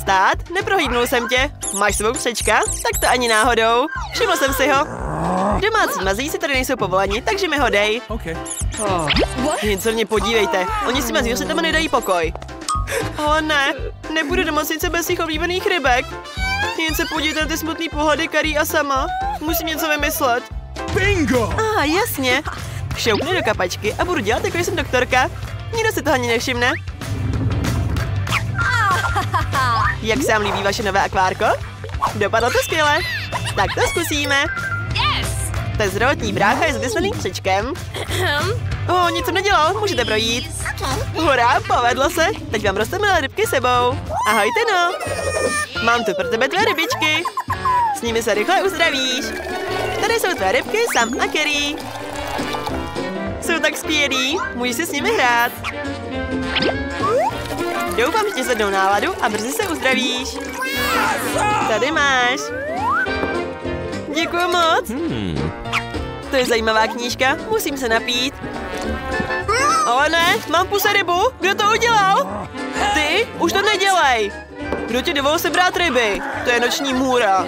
Stát, neprohlídnul jsem tě. Máš svou křečka? Tak to ani náhodou. Všiml jsem si ho. Domácí mazlí si tady nejsou povoleni, takže mi ho dej. Jen se mě podívejte, oni si mezi zvířatama nedají pokoj. Ale ne, nebudu do nemocnice bez svých oblíbených rybek. Jen se podívejte na ty smutný pohledy Carrie a Sama. Musím něco vymyslet. Bingo! Jasně. Šoupnu do kapačky a budu dělat, jako jsem doktorka. Nikdo si toho ani nevšimne. Jak se vám líbí vaše nové akvárko? Dopadlo to skvěle. Tak to zkusíme. Ten zdravotní brácha je s vyslaným křečkem. Nic jsem nedělal, můžete projít. Hurá, povedlo se. Teď vám rostou rybky sebou. Ahojte no. Mám tu pro tebe tvé rybičky. S nimi se rychle uzdravíš. Tady jsou tvé rybky, Sam a Carrie. Jsou tak skvělí, můžeš si s nimi hrát. Doufám, že ti zvednou náladu a brzy se uzdravíš. Tady máš. Děkuji moc. To je zajímavá knížka, musím se napít. Ale ne, mám puse rybu. Kdo to udělal? Ty? Už to nedělej. Kdo ti dovolil sebrat ryby? To je noční můra.